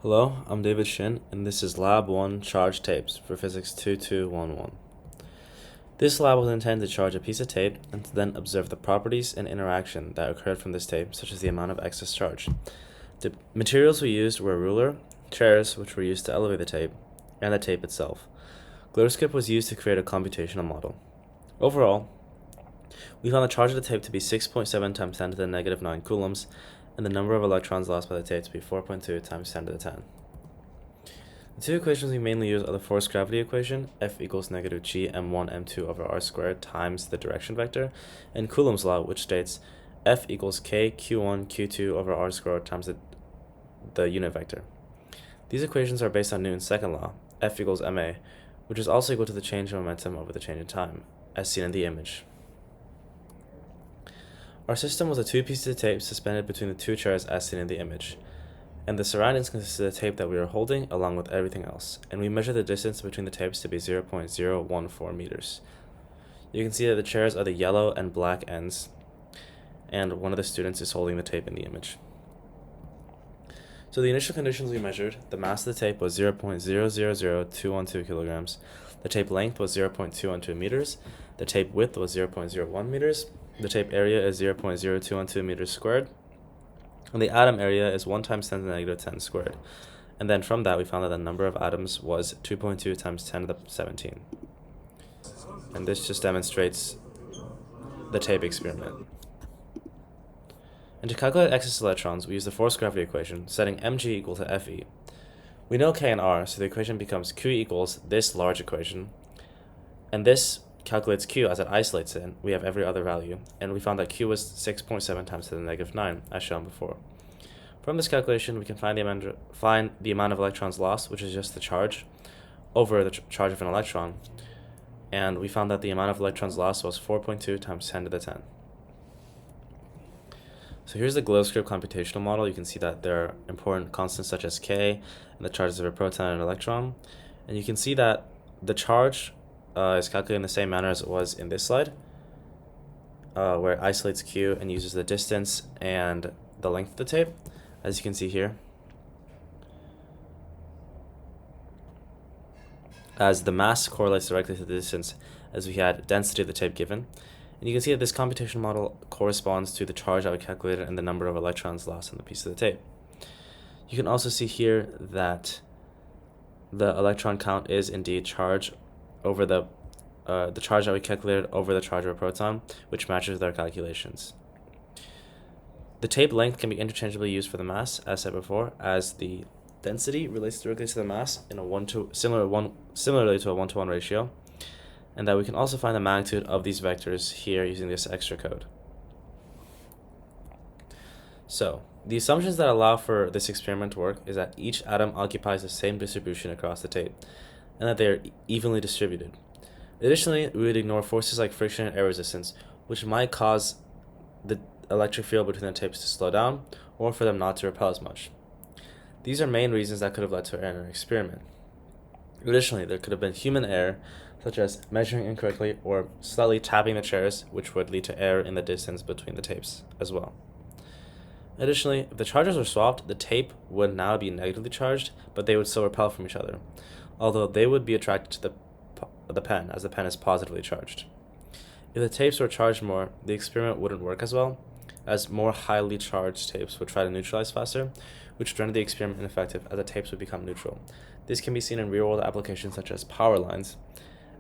Hello, I'm David Shin, and this is Lab 1 Charge Tapes for Physics 2211. This lab was intended to charge a piece of tape and to then observe the properties and interaction that occurred from this tape, such as the amount of excess charge. The materials we used were a ruler, chairs, which were used to elevate the tape, and the tape itself. Gluoscope was used to create a computational model. Overall, we found the charge of the tape to be 6.7 times 10 to the negative 9 coulombs, and the number of electrons lost by the tape to be 4.2 times 10 to the 10. The two equations we mainly use are the force gravity equation, F equals negative g m1 m2 over r squared times the direction vector, and Coulomb's law, which states F equals k q1 q2 over r squared times the unit vector. These equations are based on Newton's second law, F equals ma, which is also equal to the change in momentum over the change in time, as seen in the image. Our system was a two pieces of tape suspended between the two chairs as seen in the image, and the surroundings consisted of the tape that we were holding along with everything else, and we measured the distance between the tapes to be 0.014 meters. You can see that the chairs are the yellow and black ends, and one of the students is holding the tape in the image. So the initial conditions we measured, the mass of the tape was 0.000212 kilograms, the tape length was 0.212 meters, the tape width was 0.01 meters, the tape area is 0.0212 meters squared, and the atom area is 1 times 10 to the negative 10 squared. And then from that, we found that the number of atoms was 2.2 times 10 to the 17. And this just demonstrates the tape experiment. And to calculate excess electrons, we use the force gravity equation, setting mg equal to Fe. We know k and r, so the equation becomes q equals this large equation, and this calculates q as it isolates it. We have every other value, and we found that q was 6.7 times to the negative 9, as shown before. From this calculation, we can find the amount of electrons lost, which is just the charge, over the charge of an electron, and we found that the amount of electrons lost was 4.2 times 10 to the 10. So here's the Gluoscope computational model. You can see that there are important constants such as k and the charges of a proton and an electron, and you can see that the charge is calculated in the same manner as it was in this slide, where it isolates q and uses the distance and the length of the tape, as you can see here, as the mass correlates directly to the distance as we had density of the tape given. And you can see that this computational model corresponds to the charge that we calculated and the number of electrons lost on the piece of the tape. You can also see here that the electron count is indeed charge over the charge that we calculated over the charge of a proton, which matches with our calculations. The tape length can be interchangeably used for the mass, as said before, as the density relates directly to the mass in a similarly to a 1-to-1 ratio, and that we can also find the magnitude of these vectors here using this extra code. So, the assumptions that allow for this experiment to work is that each atom occupies the same distribution across the tape, and that they are evenly distributed. Additionally, we would ignore forces like friction and air resistance, which might cause the electric field between the tapes to slow down, or for them not to repel as much. These are main reasons that could have led to error in our experiment. Additionally, there could have been human error, such as measuring incorrectly or slightly tapping the chairs, which would lead to error in the distance between the tapes as well. Additionally, if the charges were swapped, the tape would now be negatively charged, but they would still repel from each other, although they would be attracted to the pen, as the pen is positively charged. If the tapes were charged more, the experiment wouldn't work as well, as more highly charged tapes would try to neutralize faster, which would render the experiment ineffective as the tapes would become neutral. This can be seen in real-world applications such as power lines,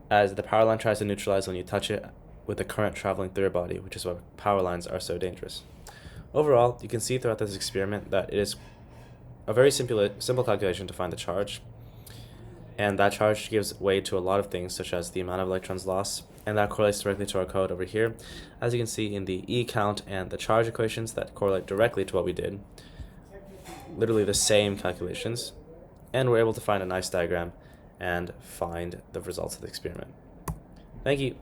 as the power line tries to neutralize when you touch it with the current traveling through your body, which is why power lines are so dangerous. Overall, you can see throughout this experiment that it is a very simple calculation to find the charge, and that charge gives way to a lot of things, such as the amount of electrons lost, and that correlates directly to our code over here, as you can see in the E count and the charge equations that correlate directly to what we did, literally the same calculations, and we're able to find a nice diagram and find the results of the experiment. Thank you.